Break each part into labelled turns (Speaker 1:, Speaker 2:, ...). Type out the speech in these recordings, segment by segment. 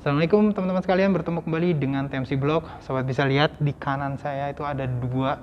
Speaker 1: Assalamualaikum teman-teman sekalian, bertemu kembali dengan TMC Blog. Sobat bisa lihat di kanan saya itu ada dua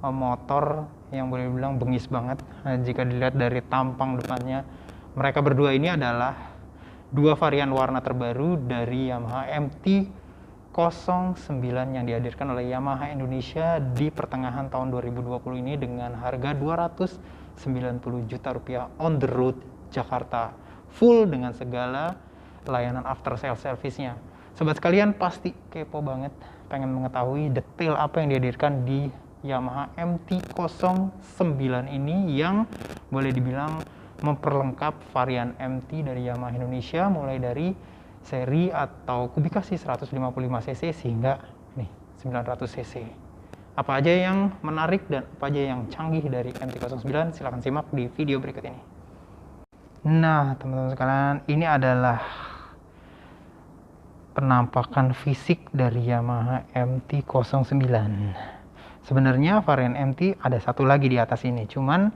Speaker 1: motor yang boleh dibilang bengis banget. Jika dilihat dari tampang depannya, mereka berdua ini adalah dua varian warna terbaru dari Yamaha MT-09 yang dihadirkan oleh Yamaha Indonesia di pertengahan tahun 2020 ini dengan harga 290 juta rupiah on the road Jakarta, full dengan segala layanan after sales service-nya. Sobat sekalian pasti kepo banget pengen mengetahui detail apa yang dihadirkan di Yamaha MT-09 ini yang boleh dibilang memperlengkap varian MT dari Yamaha Indonesia, mulai dari seri atau kubikasi 155cc hingga nih 900cc. Apa aja yang menarik dan apa aja yang canggih dari MT-09? Silahkan simak di video berikut ini. Nah teman-teman sekalian, ini adalah penampakan fisik dari Yamaha MT-09. Sebenarnya varian MT ada satu lagi di atas ini, cuman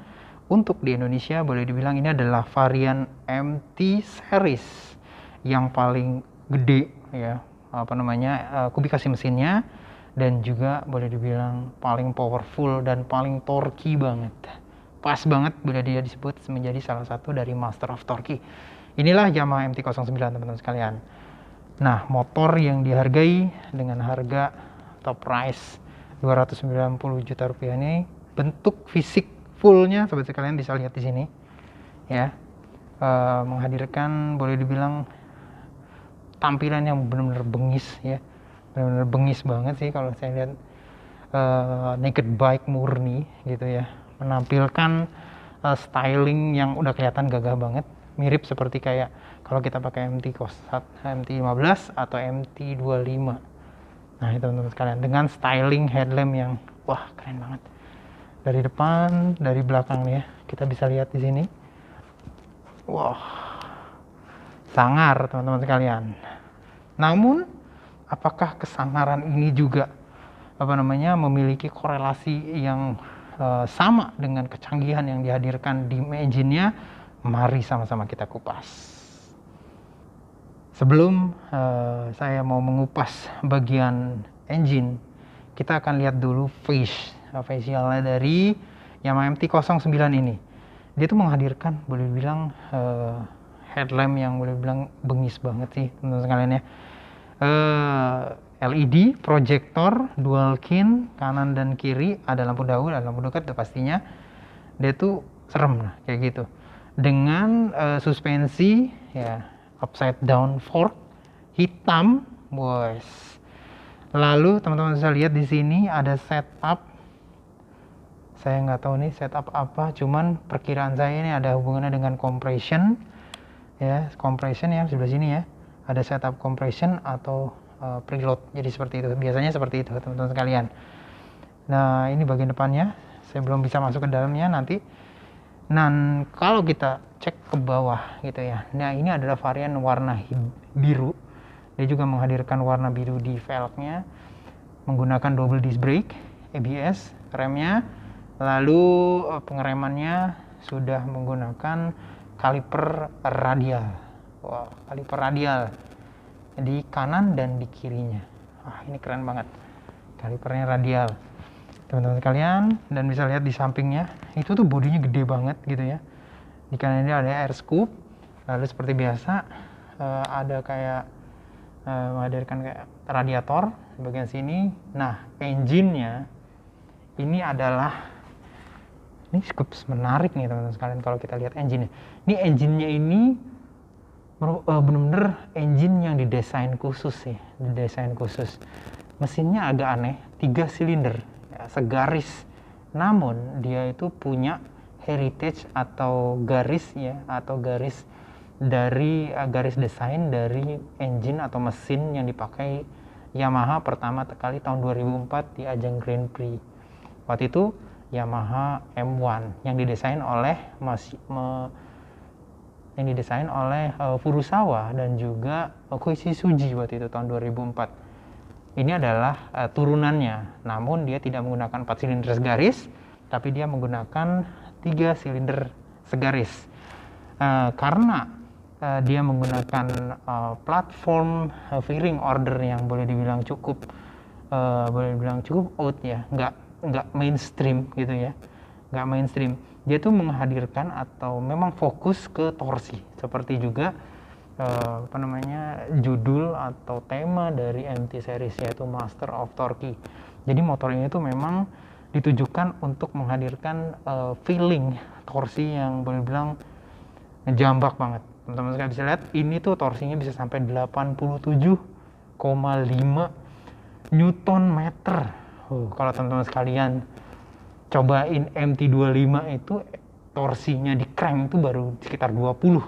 Speaker 1: untuk di Indonesia boleh dibilang ini adalah varian MT series yang paling gede ya, kubikasi mesinnya, dan juga boleh dibilang paling powerful dan paling torky banget. Pas banget bila dia disebut menjadi salah satu dari Master of Torque. Inilah Yamaha MT-09 teman-teman sekalian. Nah, motor yang dihargai dengan harga top price 290 juta rupiah ini, bentuk fisik fullnya sobat sekalian bisa lihat di sini ya, menghadirkan boleh dibilang tampilan yang benar-benar bengis ya, benar-benar bengis banget sih kalau saya lihat, naked bike murni gitu ya, menampilkan styling yang udah kelihatan gagah banget, mirip seperti kayak kalau kita pakai MT-15 atau MT-25. Nah itu teman-teman sekalian, dengan styling headlamp yang wah keren banget. Dari depan, dari belakang nih ya, kita bisa lihat di sini. Wah, sangar teman-teman sekalian. Namun, apakah kesangaran ini juga memiliki korelasi yang sama dengan kecanggihan yang dihadirkan di engine-nya? Mari sama-sama kita kupas. Sebelum saya mau mengupas bagian engine, kita akan lihat dulu facialnya dari Yamaha MT-09 ini. Dia tuh menghadirkan boleh dibilang headlamp yang boleh dibilang bengis banget sih teman-teman sekalian ya. LED proyektor dual kin kanan dan kiri, ada lampu dahulu, ada lampu dekat tuh pastinya. Dia tuh serem lah kayak gitu, dengan suspensi ya upside down fork hitam, boys. Lalu teman-teman bisa lihat di sini ada setup, saya nggak tahu nih setup apa, cuman perkiraan saya ini ada hubungannya dengan compression ya, sebelah sini ya, ada setup compression atau preload. Jadi seperti itu, biasanya seperti itu teman-teman sekalian. Nah ini bagian depannya, saya belum bisa masuk ke dalamnya nanti. Dan kalau kita cek ke bawah gitu ya, nah ini adalah varian warna biru. Dia juga menghadirkan warna biru di velgnya, menggunakan double disc brake, ABS, remnya. Lalu pengeremannya sudah menggunakan kaliper radial. Wow, kaliper radial di kanan dan di kirinya. Ini keren banget, kalipernya radial teman-teman sekalian. Dan bisa lihat di sampingnya itu tuh bodinya gede banget gitu ya. Di kanan ini ada air scoop. Lalu seperti biasa ada kayak menghadirkan kayak radiator di bagian sini. Nah engine-nya ini adalah, ini cukup menarik nih teman-teman sekalian kalau kita lihat engine-nya. Ini engine-nya ini bener-bener engine yang didesain khusus sih, Mesinnya agak aneh, 3 silinder ya, segaris, namun dia itu punya heritage atau garis ya, atau garis dari garis desain dari engine atau mesin yang dipakai Yamaha pertama kali tahun 2004 di ajang Grand Prix. Waktu itu Yamaha M1 yang didesain oleh Furusawa dan juga Koichi Suji waktu itu tahun 2004. Ini adalah turunannya, namun dia tidak menggunakan 4 silinder segaris, tapi dia menggunakan 3 silinder segaris. Karena dia menggunakan platform fairing order yang boleh dibilang cukup out ya, nggak mainstream gitu ya, nggak mainstream. Dia tuh menghadirkan atau memang fokus ke torsi, seperti juga judul atau tema dari MT series, yaitu Master of Torque. Jadi motor ini tuh memang ditujukan untuk menghadirkan feeling torsi yang boleh bilang ngejambak banget. Teman-teman sekalian bisa lihat, ini tuh torsinya bisa sampai 87,5 Newton meter. Kalau teman-teman sekalian cobain MT25 itu torsinya di crank itu baru sekitar 20.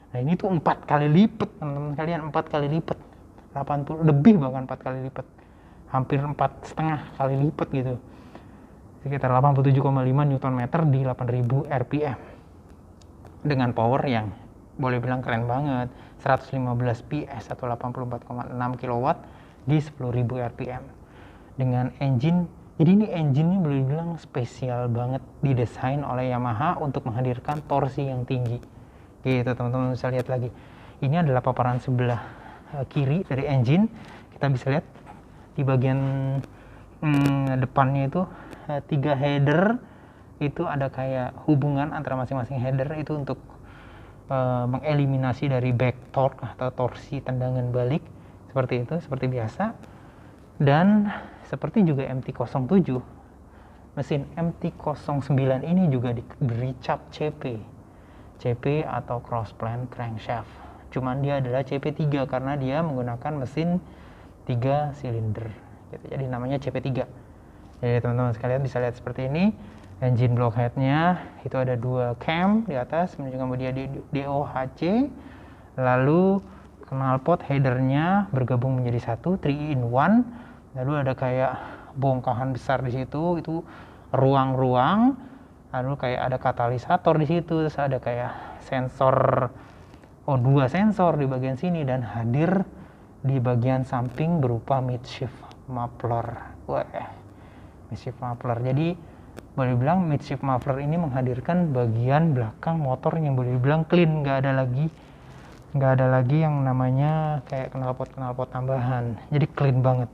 Speaker 1: Nah ini tuh 4 kali lipat, teman-teman sekalian, 4 kali lipat, 80 lebih, bahkan 4 kali lipat, hampir 4,5 kali lipat gitu, sekitar 87,5 Newton meter di 8000 rpm dengan power yang boleh bilang keren banget, 115 PS atau 84,6 kW di 10.000 rpm dengan engine. Jadi ini engine-nya boleh bilang spesial banget, didesain oleh Yamaha untuk menghadirkan torsi yang tinggi gitu. Teman-teman bisa lihat lagi, ini adalah paparan sebelah kiri dari engine. Kita bisa lihat di bagian depannya itu 3 header, itu ada kayak hubungan antara masing-masing header itu untuk mengeliminasi dari back torque atau torsi tendangan balik, seperti itu, seperti biasa. Dan seperti juga MT-07, mesin MT-09 ini juga diberi cap CP atau cross plan crankshaft, cuman dia adalah CP3 karena dia menggunakan mesin 3 silinder gitu. Jadi namanya CP3. Jadi teman-teman sekalian bisa lihat seperti ini. Engine blockhead-nya itu ada 2 cam di atas menunjukkan bahwa dia DOHC. Lalu knalpot headernya bergabung menjadi 1 3-in-1. Lalu ada kayak bongkahan besar di situ, itu ruang-ruang. Lalu kayak ada katalisator di situ, terus ada kayak sensor, 2 sensor di bagian sini, dan hadir di bagian samping berupa midshift muffler. Midshift muffler. Jadi boleh bilang midshift muffler ini menghadirkan bagian belakang motor yang boleh dibilang clean, nggak ada lagi yang namanya kayak knalpot tambahan. Jadi clean banget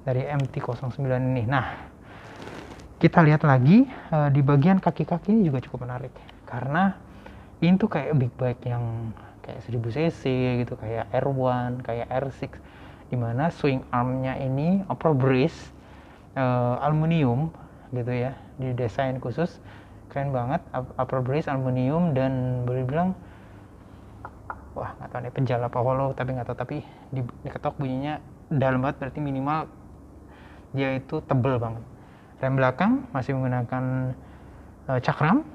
Speaker 1: dari MT-09 ini. Nah, kita lihat lagi di bagian kaki-kaki ini juga cukup menarik karena ini tuh kayak big bike yang kayak 1000 cc gitu, kayak R1, kayak R6, dimana swing armnya ini upper brace aluminium gitu ya, didesain khusus, keren banget, upper brace aluminium, dan boleh bilang nggak tahu nih penjal apa hollow, tapi nggak tahu, tapi diketok bunyinya dalam banget, berarti minimal dia itu tebel banget. Rem belakang masih menggunakan cakram,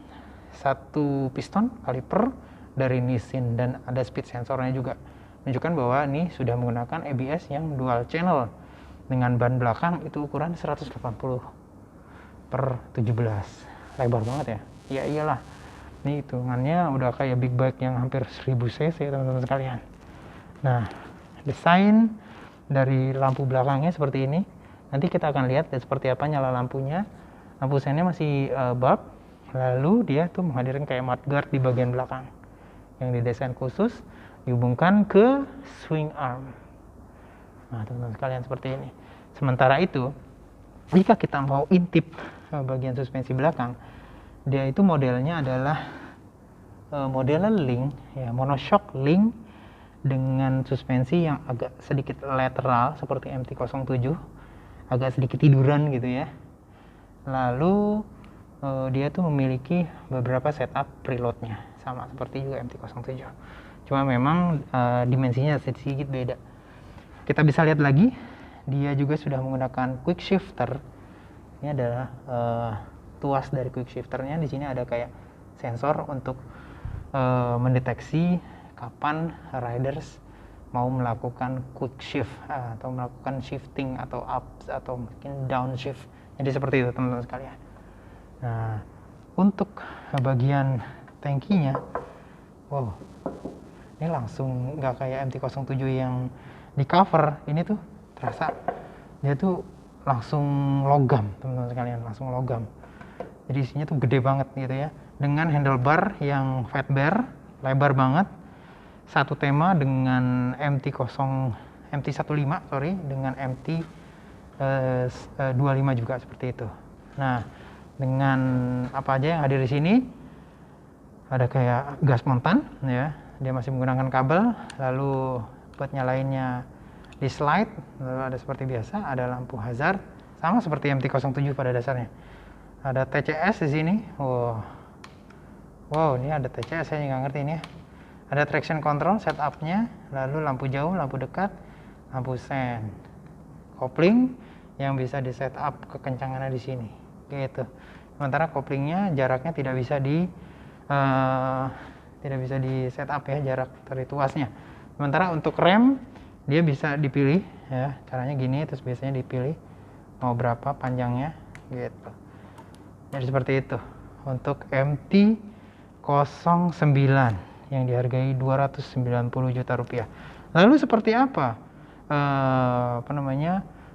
Speaker 1: 1 piston kaliper dari Nissin, dan ada speed sensornya juga, menunjukkan bahwa ini sudah menggunakan ABS yang dual channel dengan ban belakang itu ukuran 180/17, lebar banget ya. Ya iyalah, ini hitungannya udah kayak big bike yang hampir 1000 cc teman-teman sekalian. Nah, desain dari lampu belakangnya seperti ini. Nanti kita akan lihat seperti apa nyala lampunya. Lampu sennya masih bulb. Lalu dia tuh menghadirkan kayak mudguard di bagian belakang yang didesain khusus, dihubungkan ke swing arm. Nah, teman-teman sekalian, seperti ini. Sementara itu, jika kita mau intip bagian suspensi belakang, dia itu modelnya adalah modelnya link ya, monoshock link dengan suspensi yang agak sedikit lateral seperti MT-07, agak sedikit tiduran gitu ya. Lalu dia tuh memiliki beberapa setup preloadnya sama seperti juga MT-07, cuma memang dimensinya sedikit beda. Kita bisa lihat lagi, dia juga sudah menggunakan quick shifter. Ini adalah tuas dari quick shifternya. Di sini ada kayak sensor untuk mendeteksi kapan riders mau melakukan quick shift atau melakukan shifting atau up atau mungkin down shift. Jadi seperti itu teman-teman sekalian. Nah, untuk bagian tangkinya, wow, ini langsung nggak kayak MT-07 yang di cover. Ini tuh terasa dia tuh langsung logam teman-teman sekalian, langsung logam. Jadi isinya tuh gede banget gitu ya, dengan handlebar yang fat bar, lebar banget, satu tema dengan MT15 sorry, dengan MT 25 juga seperti itu. Nah, dengan apa aja yang hadir di sini, ada kayak gas montan ya, dia masih menggunakan kabel, lalu buat nyalainnya di slide, lalu ada seperti biasa, ada lampu hazard, sama seperti MT07 pada dasarnya. Ada TCS di sini, wow, ini ada TCS, saya nggak ngerti ini ya. Ada traction control setupnya, lalu lampu jauh, lampu dekat, lampu sen, kopling yang bisa di setup kekencangannya di sini, gitu. Sementara koplingnya jaraknya tidak bisa di setup ya, jarak dari tuasnya. Sementara untuk rem dia bisa dipilih ya, caranya gini, terus biasanya dipilih mau berapa panjangnya, gitu. Jadi seperti itu untuk MT09 yang dihargai 290 juta rupiah. Lalu seperti apa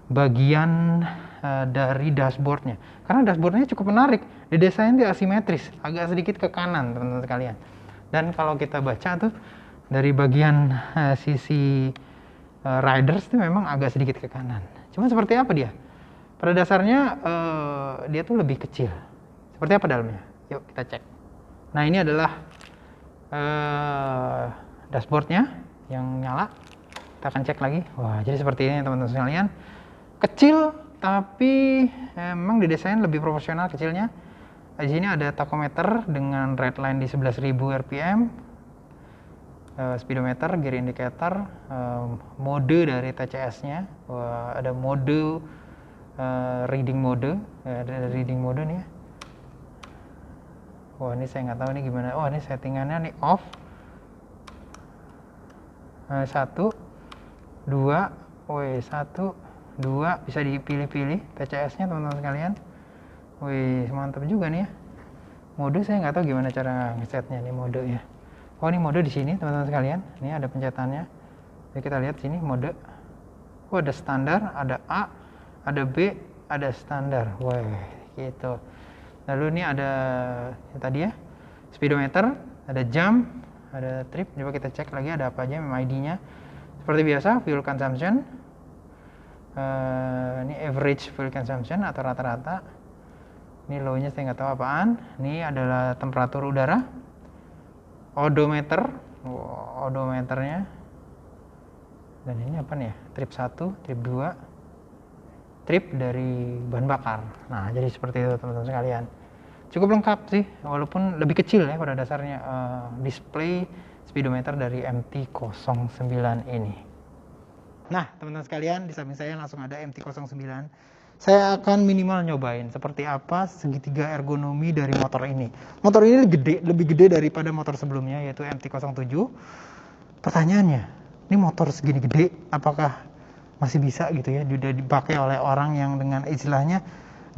Speaker 1: bagian dari dashboardnya? Karena dashboardnya cukup menarik, didesain di asimetris, agak sedikit ke kanan teman-teman sekalian. Dan kalau kita baca tuh dari bagian sisi riders itu memang agak sedikit ke kanan. Cuma seperti apa dia? Pada dasarnya dia tuh lebih kecil. Seperti apa dalamnya? Yuk kita cek. Nah, ini adalah dashboardnya yang nyala. Kita akan cek lagi. Wah, jadi seperti ini teman-teman sekalian. Kecil tapi emang didesain lebih proporsional kecilnya. Di sini ada tachometer dengan red line di 11.000 rpm, speedometer, gear indicator, mode dari TCS-nya, ada mode reading mode, ada reading mode nih ya. Wah, ini saya nggak tahu nih gimana. Oh, ini settingannya nih off. 1, 2, 2 bisa dipilih-pilih TCS-nya teman-teman sekalian. Wih, mantap juga nih ya. Mode saya nggak tahu gimana cara ngesetnya nih mode ya. Oh, ini mode di sini teman-teman sekalian. Ini ada pencetannya. Jadi kita lihat sini mode. Oh, ada standar, ada A, ada B, ada standar. Wah, gitu. Lalu ini ada yang tadi ya, speedometer, ada jam, ada trip. Coba kita cek lagi ada apa aja MID-nya. Seperti biasa, fuel consumption. Ini average fuel consumption atau rata-rata. Ini low-nya saya nggak tahu apaan. Ini adalah temperatur udara. Odometer, odometernya. Dan ini apa nih ya? Trip 1, trip 2, trip dari bahan bakar. Nah, jadi seperti itu teman-teman sekalian. Cukup lengkap sih, walaupun lebih kecil ya pada dasarnya display speedometer dari MT09 ini. Nah, teman-teman sekalian, di samping saya langsung ada MT09. Saya akan minimal nyobain seperti apa segitiga ergonomi dari motor ini. Motor ini lebih gede daripada motor sebelumnya, yaitu MT07. Pertanyaannya, ini motor segini gede, apakah masih bisa gitu ya dipakai oleh orang yang dengan istilahnya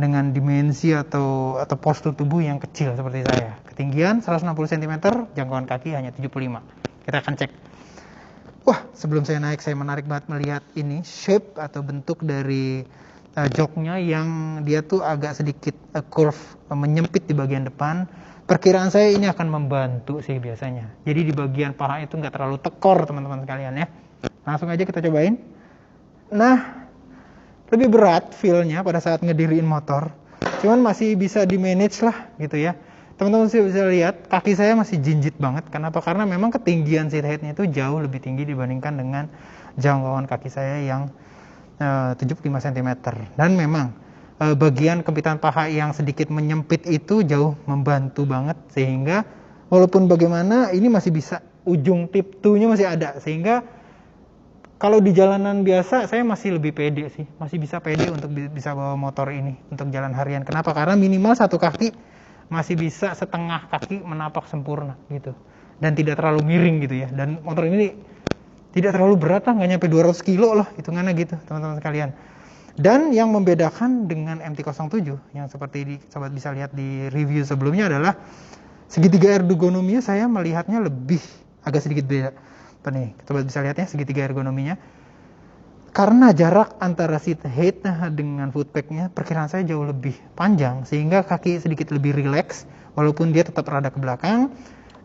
Speaker 1: dengan dimensi atau postur tubuh yang kecil seperti saya. Ketinggian 160 cm, jangkauan kaki hanya 75. Kita akan cek. Wah, sebelum saya naik saya menarik banget melihat ini shape atau bentuk dari joknya yang dia tuh agak sedikit curve, menyempit di bagian depan. Perkiraan saya ini akan membantu sih biasanya. Jadi di bagian paha itu nggak terlalu tekor teman-teman sekalian ya. Langsung aja kita cobain. Nah, lebih berat feel-nya pada saat ngediriin motor. Cuman masih bisa di-manage lah gitu ya. Teman-teman bisa lihat kaki saya masih jinjit banget. Kenapa? Karena memang ketinggian seat height-nya itu jauh lebih tinggi dibandingkan dengan jangkauan kaki saya yang 75 cm. Dan memang bagian kempitan paha yang sedikit menyempit itu jauh membantu banget. Sehingga walaupun bagaimana ini masih bisa, ujung tip 2-nya masih ada. Sehingga kalau di jalanan biasa saya masih lebih pede sih. Masih bisa pede untuk bisa bawa motor ini untuk jalan harian. Kenapa? Karena minimal satu kaki masih bisa setengah kaki menapak sempurna gitu. Dan tidak terlalu miring gitu ya. Dan motor ini tidak terlalu berat lah, nggak nyampe 200 kilo lah hitungannya gitu teman-teman sekalian. Dan yang membedakan dengan MT07 yang seperti sobat bisa lihat di review sebelumnya adalah segitiga ergonominya saya melihatnya lebih agak sedikit beda. Apa nih, sobat bisa lihatnya segitiga ergonominya. Karena jarak antara seat height dengan footpacknya perkiraan saya jauh lebih panjang sehingga kaki sedikit lebih rileks walaupun dia tetap rada ke belakang.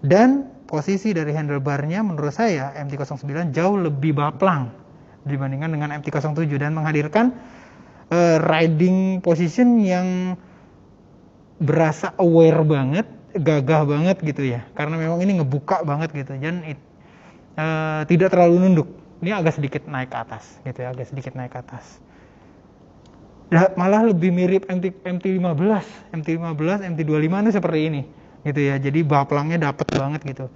Speaker 1: Dan posisi dari handlebarnya menurut saya MT-09 jauh lebih baplang dibandingkan dengan MT-07 dan menghadirkan riding position yang berasa aware banget, gagah banget gitu ya, karena memang ini ngebuka banget gitu dan tidak terlalu nunduk. Ini agak sedikit naik ke atas gitu ya, agak sedikit naik ke atas. Malah lebih mirip MT-15, MT-25 itu seperti ini gitu ya. Jadi baplangnya dapet banget gitu.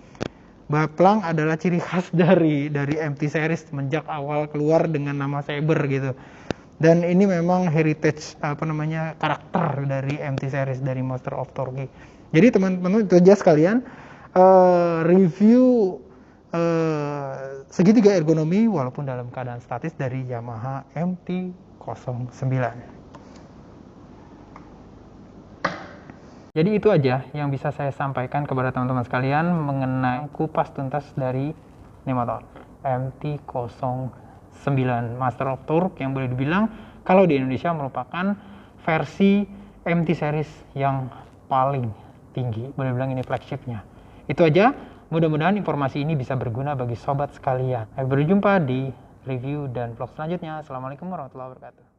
Speaker 1: Baplang adalah ciri khas dari MT series semenjak awal keluar dengan nama Saber gitu. Dan ini memang heritage karakter dari MT series dari Master of Torque. Jadi teman-teman itu aja sekalian review segitiga ergonomi walaupun dalam keadaan statis dari Yamaha MT-09. Jadi itu aja yang bisa saya sampaikan kepada teman-teman sekalian mengenai kupas tuntas dari Nemotor MT-09 Master of Torque yang boleh dibilang kalau di Indonesia merupakan versi MT series yang paling tinggi, boleh dibilang ini flagshipnya. Itu aja, mudah-mudahan informasi ini bisa berguna bagi sobat sekalian. Sampai berjumpa di review dan vlog selanjutnya. Assalamualaikum warahmatullahi wabarakatuh.